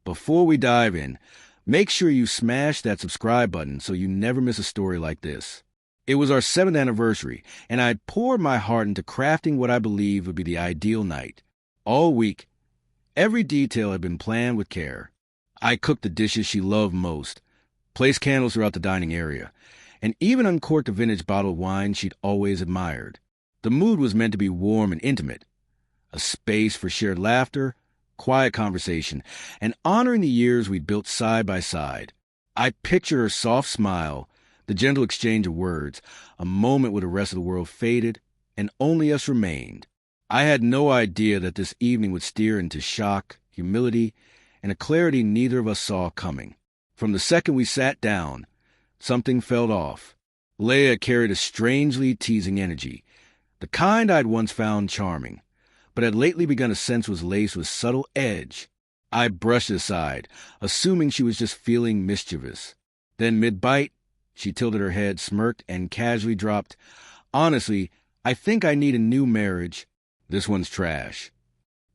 Before we dive in, make sure you smash that subscribe button so you never miss a story like this. It was our 7th anniversary, and I'd poured my heart into crafting what I believed would be the ideal night. All week, every detail had been planned with care. I cooked the dishes she loved most, placed candles throughout the dining area, and even uncorked a vintage bottle of wine she'd always admired. The mood was meant to be warm and intimate, a space for shared laughter, quiet conversation, and honoring the years we'd built side by side. I pictured her soft smile, the gentle exchange of words, a moment where the rest of the world faded and only us remained. I had no idea that this evening would steer into shock, humility, and a clarity neither of us saw coming. From the second we sat down, something felt off. Leia carried a strangely teasing energy, the kind I'd once found charming, but had lately begun to sense was laced with subtle edge. I brushed it aside, assuming she was just feeling mischievous. Then mid-bite, she tilted her head, smirked, and casually dropped, "Honestly, I think I need a new marriage. This one's trash."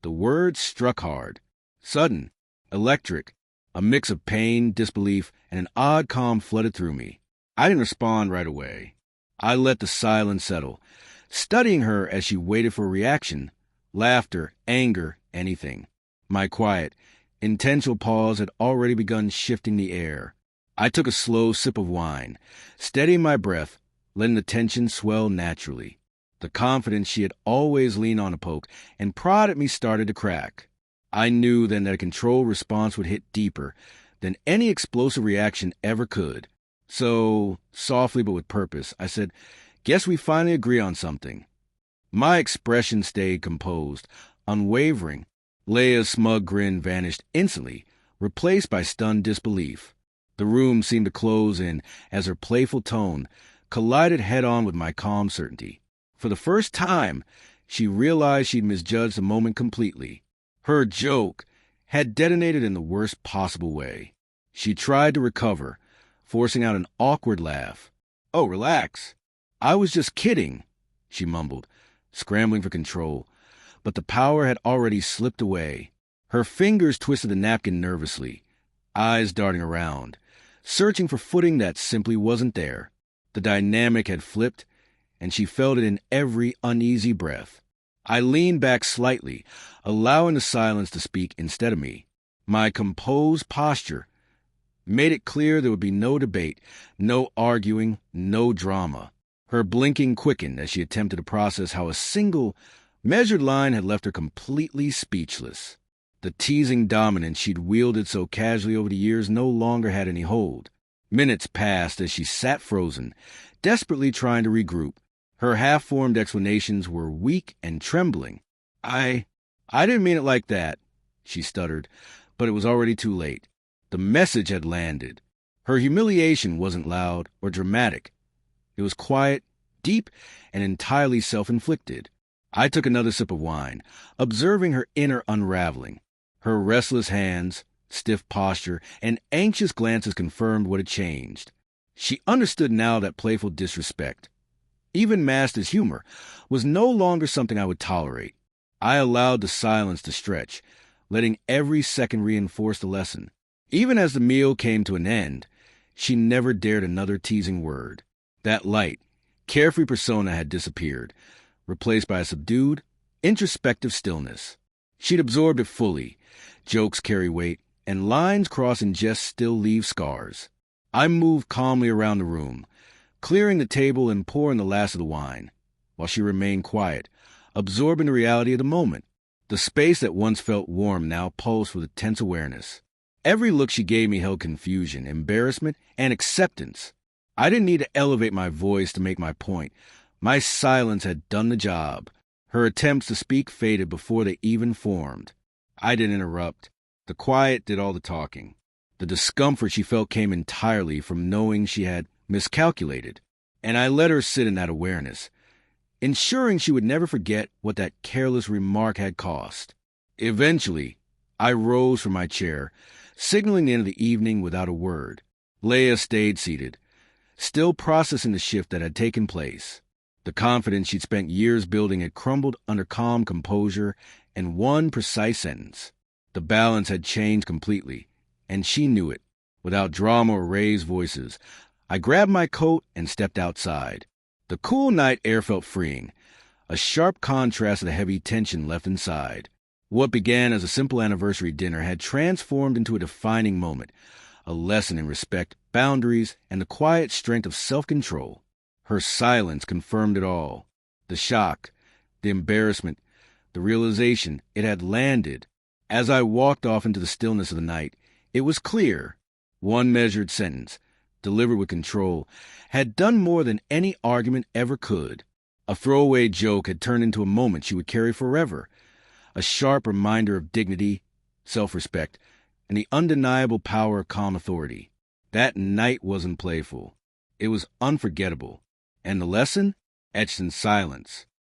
The words struck hard, sudden, electric. A mix of pain, disbelief, and an odd calm flooded through me. I didn't respond right away. I let the silence settle, studying her as she waited for a reaction, laughter, anger, anything. My quiet, intentional pause had already begun shifting the air. I took a slow sip of wine, steadying my breath, letting the tension swell naturally. The confidence she had always leaned on to poke and prod at me started to crack. I knew then that a controlled response would hit deeper than any explosive reaction ever could. So, softly but with purpose, I said, "Guess we finally agree on something." My expression stayed composed, unwavering. Leia's smug grin vanished instantly, replaced by stunned disbelief. The room seemed to close in as her playful tone collided head-on with my calm certainty. For the first time, she realized she'd misjudged the moment completely. Her joke had detonated in the worst possible way. She tried to recover, forcing out an awkward laugh. "Oh, relax. I was just kidding," she mumbled, scrambling for control. But the power had already slipped away. Her fingers twisted the napkin nervously, eyes darting around, searching for footing that simply wasn't there. The dynamic had flipped, and she felt it in every uneasy breath. I leaned back slightly, allowing the silence to speak instead of me. My composed posture made it clear there would be no debate, no arguing, no drama. Her blinking quickened as she attempted to process how a single, measured line had left her completely speechless. The teasing dominance she'd wielded so casually over the years no longer had any hold. Minutes passed as she sat frozen, desperately trying to regroup. Her half-formed explanations were weak and trembling. I didn't mean it like that," she stuttered, but it was already too late. The message had landed. Her humiliation wasn't loud or dramatic. It was quiet, deep, and entirely self-inflicted. I took another sip of wine, observing her inner unraveling. Her restless hands, stiff posture, and anxious glances confirmed what had changed. She understood now that playful disrespect, even masked as humor, was no longer something I would tolerate. I allowed the silence to stretch, letting every second reinforce the lesson. Even as the meal came to an end, she never dared another teasing word. That light, carefree persona had disappeared, replaced by a subdued, introspective stillness. She'd absorbed it fully. Jokes carry weight, and lines crossed in jest still leave scars. I moved calmly around the room, clearing the table and pouring the last of the wine, while she remained quiet, absorbing the reality of the moment. The space that once felt warm now pulsed with a tense awareness. Every look she gave me held confusion, embarrassment, and acceptance. I didn't need to elevate my voice to make my point. My silence had done the job. Her attempts to speak faded before they even formed. I didn't interrupt. The quiet did all the talking. The discomfort she felt came entirely from knowing she had miscalculated, and I let her sit in that awareness, ensuring she would never forget what that careless remark had cost. Eventually, I rose from my chair, signaling the end of the evening without a word. Leia stayed seated, still processing the shift that had taken place. The confidence she'd spent years building had crumbled under calm composure and one precise sentence. The balance had changed completely, and she knew it. Without drama or raised voices, I grabbed my coat and stepped outside. The cool night air felt freeing, a sharp contrast to the heavy tension left inside. What began as a simple anniversary dinner had transformed into a defining moment, a lesson in respect, boundaries, and the quiet strength of self-control. Her silence confirmed it all. The shock, the embarrassment, the realization it had landed. As I walked off into the stillness of the night, it was clear. One measured sentence, delivered with control, had done more than any argument ever could. A throwaway joke had turned into a moment she would carry forever, a sharp reminder of dignity, self-respect, and the undeniable power of calm authority. That night wasn't playful. It was unforgettable. And the lesson? Etched in silence.